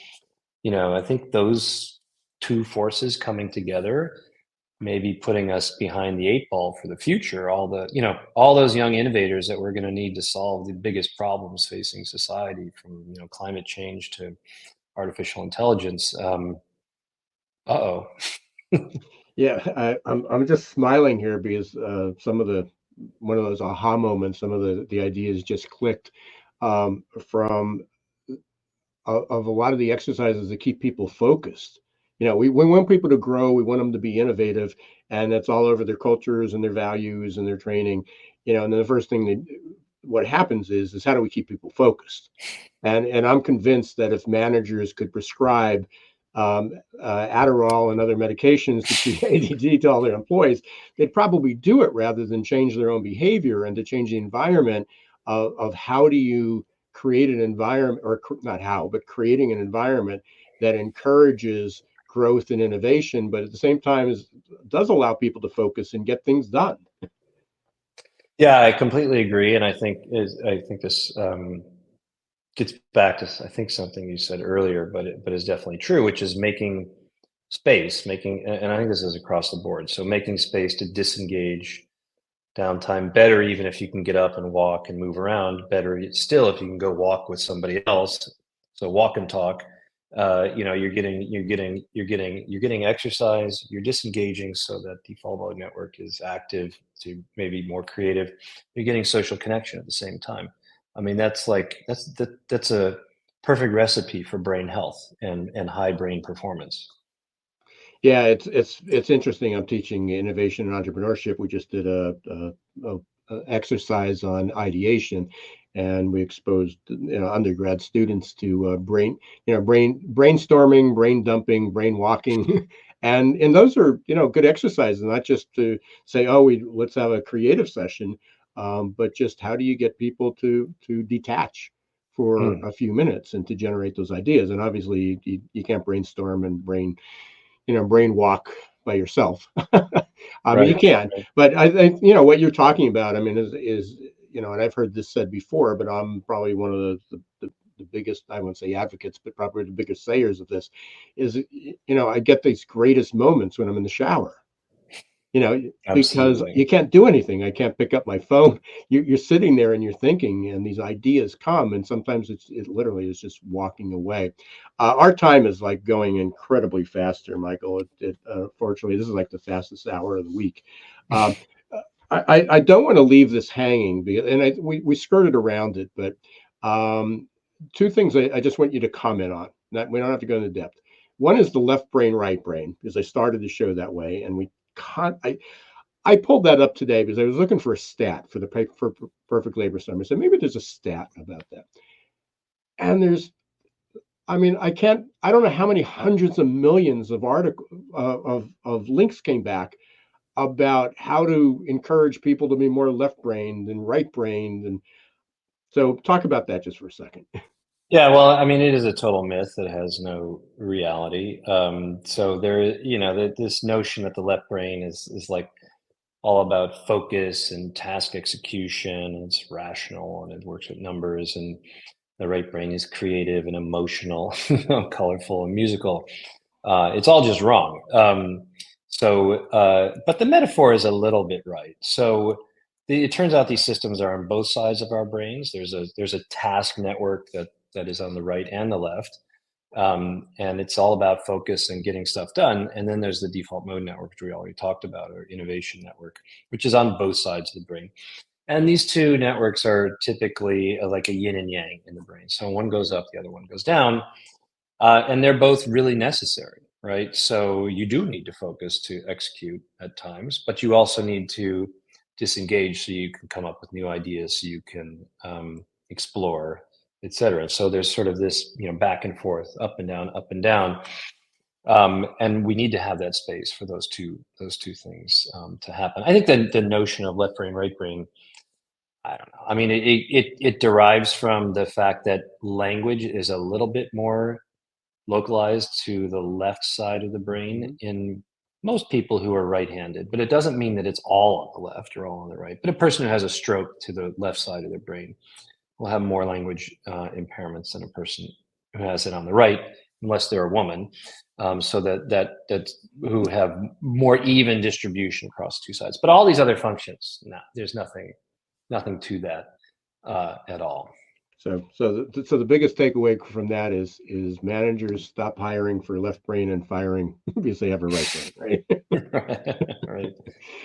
I think those two forces coming together may be putting us behind the eight ball for the future. All those young innovators that we're going to need to solve the biggest problems facing society, from climate change to artificial intelligence. Uh-oh. Yeah, I'm just smiling here because some of the one of those aha moments, some of the ideas just clicked from of a lot of the exercises that keep people focused. We want people to grow, we want them to be innovative, and that's all over their cultures and their values and their training. And then the first thing what happens is how do we keep people focused? And I'm convinced that if managers could prescribe Adderall and other medications to treat ADD to all their employees, they'd probably do it rather than change their own behavior and to change the environment of how do you create an environment, or not how, but creating an environment that encourages growth and innovation, but at the same time is does allow people to focus and get things done. Yeah, I completely agree, and I think this gets back to I think something you said earlier, but is definitely true, which is making space, and I think this is across the board. So making space to disengage downtime better, even if you can get up and walk and move around. Better still if you can go walk with somebody else. So walk and talk. You're getting exercise. You're disengaging so that default mode network is active to maybe more creative. You're getting social connection at the same time. I mean, that's a perfect recipe for brain health and high brain performance. Yeah, it's interesting. I'm teaching innovation and entrepreneurship. We just did a exercise on ideation, and we exposed undergrad students to brainstorming, brain dumping, brain walking, and those are good exercises, not just to say, oh, let's have a creative session, but just how do you get people to detach for Mm, a few minutes and to generate those ideas. And obviously you can't brainstorm and brain walk by yourself. I mean, you right. can, but I think what you're talking about. I mean, is and I've heard this said before, but I'm probably one of the biggest, I won't say advocates, but probably the biggest sayers of this. Is I get these greatest moments when I'm in the shower. Because Absolutely. you can't do anything. I can't pick up my phone. You're sitting there and you're thinking, and these ideas come, and sometimes it literally is just walking away. Our time is like going incredibly faster, Michael. Fortunately, this is like the fastest hour of the week. Um, I don't want to leave this hanging, and we skirted around it, but two things I just want you to comment on. We don't have to go into depth. One is the left brain, right brain, because I started the show that way, and I pulled that up today because I was looking for a stat for perfect labor summary. So maybe there's a stat about that. And I mean, I don't know how many hundreds of millions of of links came back about how to encourage people to be more left-brained and right-brained. And so talk about that just for a second. Yeah, well, I mean, it is a total myth that has no reality. So this notion that the left brain is like all about focus and task execution, and it's rational and it works with numbers, and the right brain is creative and emotional, colorful and musical. It's all just wrong. But the metaphor is a little bit right. So it turns out these systems are on both sides of our brains. There's a task network that is on the right and the left, and it's all about focus and getting stuff done. And then there's the default mode network, which we already talked about, or innovation network, which is on both sides of the brain. And these two networks are typically like a yin and yang in the brain. So one goes up, the other one goes down, and they're both really necessary, right? So you do need to focus to execute at times, but you also need to disengage so you can come up with new ideas, so you can explore, etc. So there's sort of this, back and forth, up and down, and we need to have that space for those two things to happen. I think the notion of left brain, right brain, I don't know. I mean, it derives from the fact that language is a little bit more localized to the left side of the brain in most people who are right-handed, but it doesn't mean that it's all on the left or all on the right. But a person who has a stroke to the left side of their brain will have more language impairments than a person who has it on the right, unless they're a woman. So that who have more even distribution across two sides. But all these other functions, there's nothing to that at all. So the biggest takeaway from that is managers stop hiring for left brain and firing because they have a right brain, right? Right.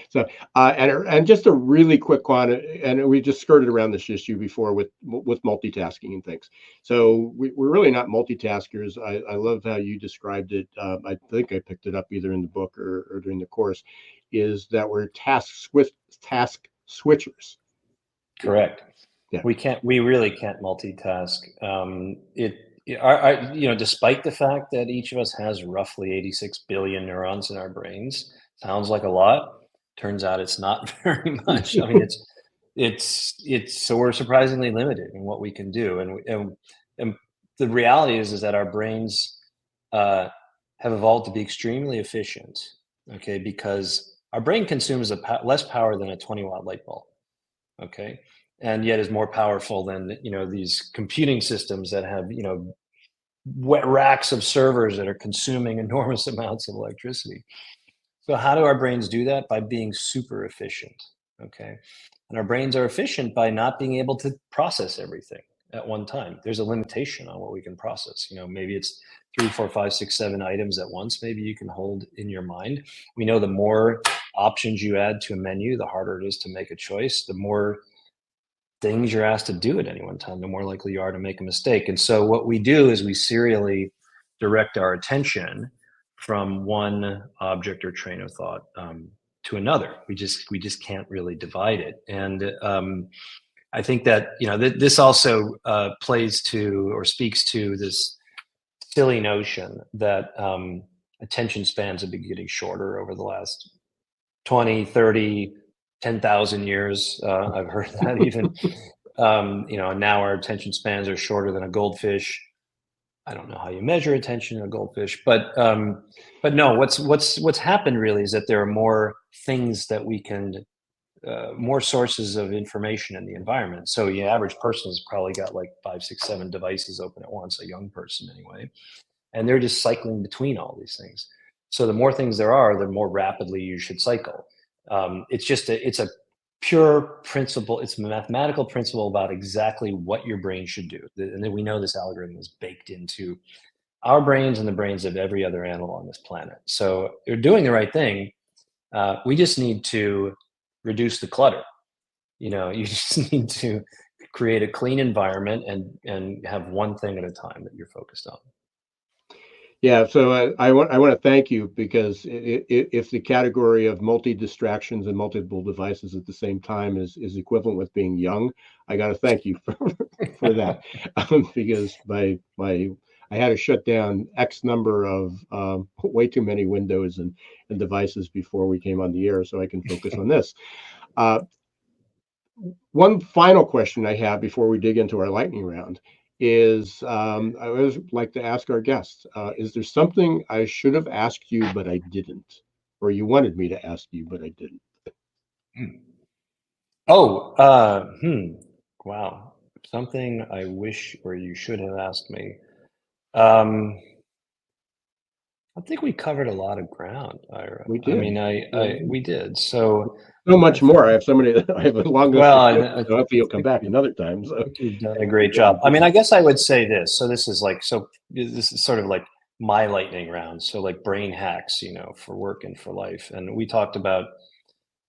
So and just a really quick and we just skirted around this issue before with multitasking and things. So we're really not multitaskers. I love how you described it. I think I picked it up either in the book or during the course. Is that we're task switchers? Correct. Yeah. We really can't multitask. Despite the fact that each of us has roughly 86 billion neurons in our brains, sounds like a lot. Turns out it's not very much. I mean, so we're surprisingly limited in what we can do. And the reality is that our brains have evolved to be extremely efficient Okay, because our brain consumes less power than a 20-watt light bulb. Okay, and yet is more powerful than these computing systems that have wet racks of servers that are consuming enormous amounts of electricity. So how do our brains do that? By being super efficient. Okay. And our brains are efficient by not being able to process everything at one time. There's a limitation on what we can process. Maybe it's 3, 4, 5, 6, 7 items at once. Maybe you can hold in your mind. We know the more options you add to a menu, the harder it is to make a choice. The more things you're asked to do at any one time, the more likely you are to make a mistake. And so what we do is we serially direct our attention from one object or train of thought to another. We just can't really divide it. And I think that this also plays to or speaks to this silly notion that attention spans have been getting shorter over the last 20, 30, 10,000 years. I've heard that even. Now our attention spans are shorter than a goldfish. I don't know how you measure attention in a goldfish, but no. What's happened really is that there are more things that we can, more sources of information in the environment. So the average person has probably got like 5, 6, 7 devices open at once. A young person anyway, and they're just cycling between all these things. So the more things there are, the more rapidly you should cycle. It's a pure principle. It's a mathematical principle about exactly what your brain should do. And then we know this algorithm is baked into our brains and the brains of every other animal on this planet. So you're doing the right thing. We just need to reduce the clutter. You just need to create a clean environment and have one thing at a time that you're focused on. Yeah, so I want to thank you, because if the category of multi-distractions and multiple devices at the same time is equivalent with being young, I got to thank you for that, because I had to shut down X number of way too many windows and devices before we came on the air, so I can focus on this. One final question I have before we dig into our lightning round is, I always like to ask our guests, is there something I should have asked you but I didn't, or you wanted me to ask you but I didn't? Oh, wow. Something I wish or you should have asked me. I think we covered a lot of ground, Ira. We I did. mean, we did. So So much more. I have I have a long list well, of and questions, so hopefully you'll come back another time. So you've done a great job. I mean, I guess I would say this. So this is sort of like my lightning round. So like brain hacks, for work and for life. And we talked about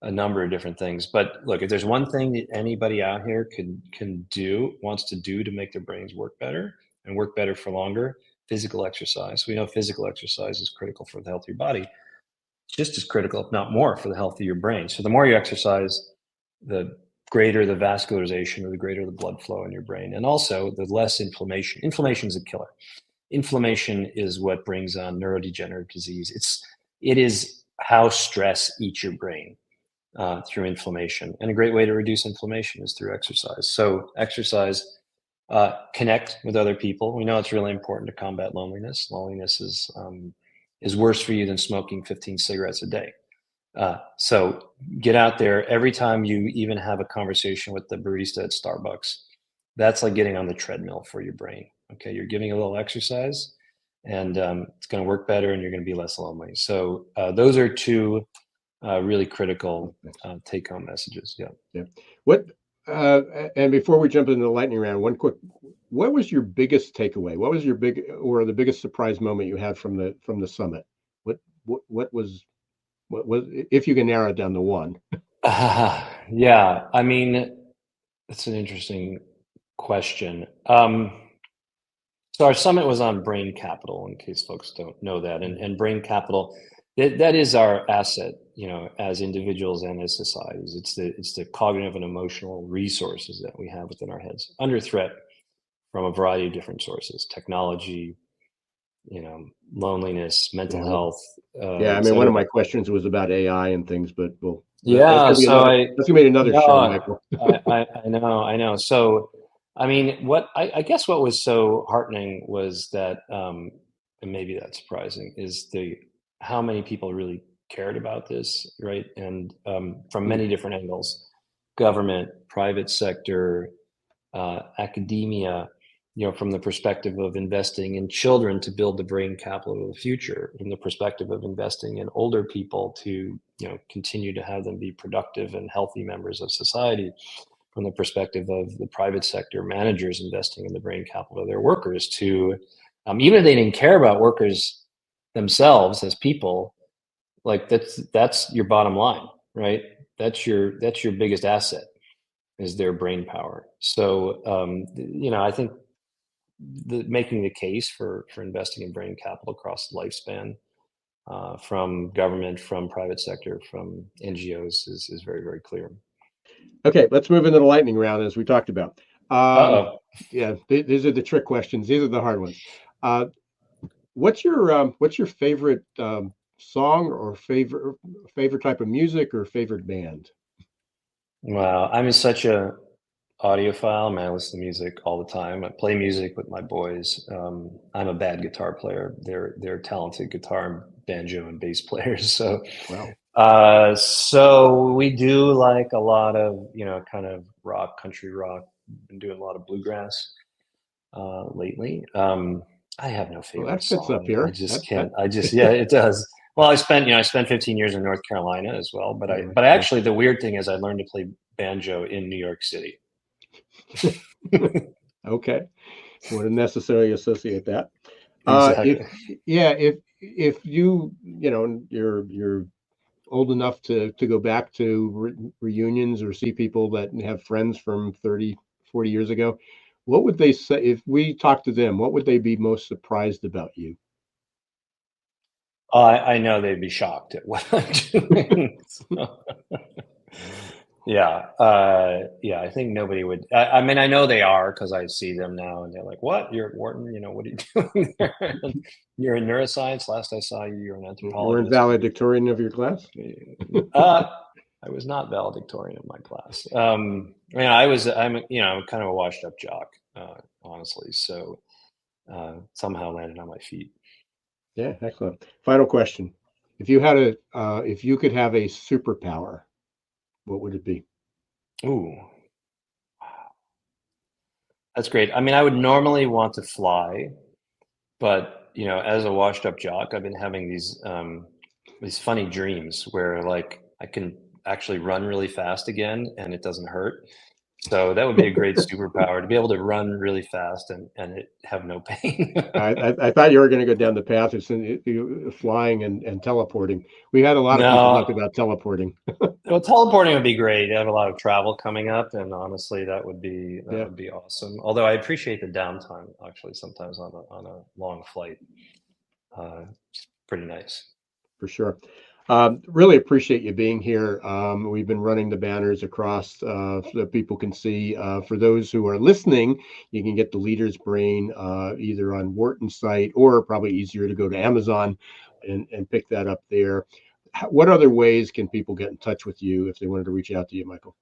a number of different things. But look, if there's one thing that anybody out here wants to do to make their brains work better and work better for longer, physical exercise. We know physical exercise is critical for the health of your body, just as critical, if not more, for the health of your brain. So the more you exercise, the greater the vascularization, or the greater the blood flow in your brain, and also the less inflammation. Inflammation is a killer. Inflammation is what brings on neurodegenerative disease. It is how stress eats your brain. Through inflammation. And a great way to reduce inflammation is through exercise. So exercise, connect with other people. We know it's really important to combat loneliness. Loneliness is worse for you than smoking 15 cigarettes a day. So get out there. Every time you even have a conversation with the barista at Starbucks, that's like getting on the treadmill for your brain. Okay, you're giving a little exercise, and it's going to work better, and you're going to be less lonely. So those are two really critical take-home messages. Yeah. Yeah. What and before we jump into the lightning round, what was your biggest takeaway? What was your the biggest surprise moment you had from the summit? What was if you can narrow it down to one? Yeah, I mean, it's an interesting question. So our summit was on brain capital, in case folks don't know that, and brain capital, that is our asset, as individuals and as societies. It's the cognitive and emotional resources that we have within our heads, under threat from a variety of different sources: technology, loneliness, mental health. Yeah, I mean, one of my questions was about AI and things, but Yeah, that's gonna be another show, Michael. I know. So, I mean, I guess what was so heartening was that, and maybe that's surprising, is how many people really cared about this, right? And from many different angles, government, private sector, academia, from the perspective of investing in children to build the brain capital of the future, from the perspective of investing in older people to, continue to have them be productive and healthy members of society, from the perspective of the private sector managers investing in the brain capital of their workers to, even if they didn't care about workers themselves as people, like that's your bottom line, right? That's your biggest asset, is their brain power. So I think making the case for investing in brain capital across the lifespan, from government, from private sector, from NGOs is very, very clear. Okay, let's move into the lightning round as we talked about. Uh-oh. Yeah, these are the trick questions. These are the hard ones. What's your favorite song, or favorite type of music, or favorite band? Wow, I'm such a audiophile. Man, I listen to music all the time. I play music with my boys. I'm a bad guitar player. They're talented guitar, banjo, and bass players. So, Wow. so we do like a lot of kind of rock, country rock. Been doing a lot of bluegrass lately. I have no Well, favorite that fits up song. I here. just can't. Yeah, it does. Well, I spent 15 years in North Carolina as well. But actually, the weird thing is I learned to play banjo in New York City. Okay, wouldn't necessarily associate that. Exactly. If you're old enough to go back to reunions or see people that have friends from 30, 40 years ago, what would they say if we talked to them? What would they be most surprised about you? I know they'd be shocked at what I'm doing. So, yeah. I think nobody would. I mean, I know they are, because I see them now, and they're like, "What? You're at Wharton? What are you doing there? You're in neuroscience. Last I saw you, you're an You weren't anthropologist." valedictorian of your class? I was not valedictorian of my class. I'm kind of a washed up jock, honestly. So somehow landed on my feet. Yeah, excellent. Final question: if you could have a superpower, what would it be? Ooh, that's great. I mean, I would normally want to fly, but as a washed up jock, I've been having these funny dreams where, like, I can actually run really fast again and it doesn't hurt. So that would be a great superpower, to be able to run really fast and it have no pain. I thought you were going to go down the path of flying and teleporting. We had a lot of people talk No, about teleporting. well, teleporting would be great. I have a lot of travel coming up, and honestly, that would be Yeah, awesome. Although I appreciate the downtime, actually, sometimes on a long flight. It's pretty nice. for sure. Really appreciate you being here. We've been running the banners across so that people can see. For those who are listening, you can get the Leader's Brain either on Wharton's site, or probably easier to go to Amazon and pick that up there. What other ways can people get in touch with you if they wanted to reach out to you, Michael?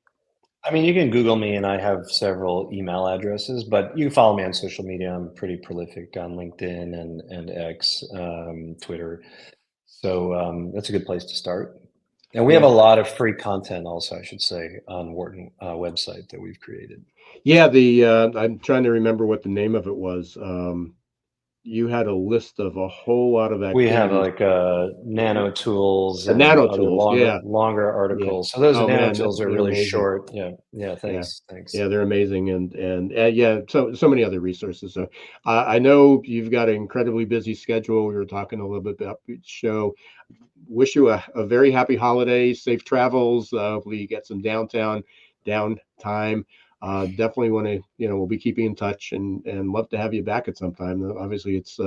I mean, you can Google me, and I have several email addresses, but you can follow me on social media. I'm pretty prolific on LinkedIn and X, Twitter. So that's a good place to start. And we have Yeah. a lot of free content also, I should say, on Wharton website that we've created. Yeah, the I'm trying to remember what the name of it was. You had a list of a whole lot of We have activities. like nano tools The and nano other tools, yeah, longer yeah. articles. So those Oh nano man, tools are they're really amazing. short. Yeah. Yeah, Thanks. yeah, they're amazing, and yeah, so many other resources. So I know you've got an incredibly busy schedule. We were talking a little bit about the show. Wish you a very happy holiday, safe travels. Hopefully you get some downtime. Definitely want to, we'll be keeping in touch, and love to have you back at some time. Obviously, it's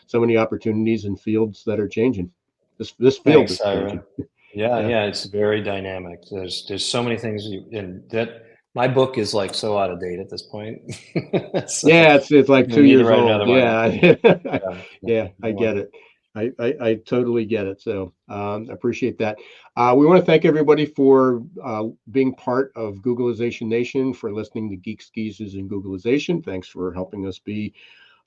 so many opportunities and fields that are changing. This field Thanks, is changing. Ira. Yeah, Yeah, it's very dynamic. There's so many things and that my book is like so out of date at this point. So yeah, it's like I two need to years write old. another one. Yeah, Yeah. yeah, I get it. I totally get it. So appreciate that. We want to thank everybody for being part of Googleization Nation, for listening to Geeks, Geezers, and Googleization. Thanks for helping us be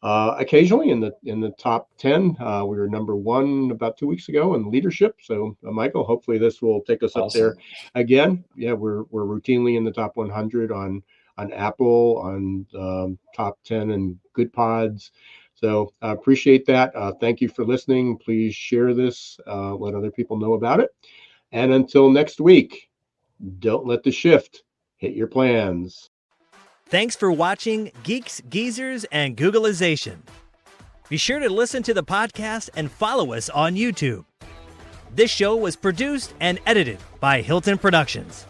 occasionally in the top 10. We were number 1 about 2 weeks ago in leadership. So, Michael, hopefully this will take us up there Awesome. again. Yeah, we're routinely in the top 100 on Apple, on top 10 and Good Pods. So I appreciate that. Thank you for listening. Please share this, let other people know about it. And until next week, don't let the shift hit your plans. Thanks for watching Geeks, Geezers, and Googleization. Be sure to listen to the podcast and follow us on YouTube. This show was produced and edited by Hilton Productions.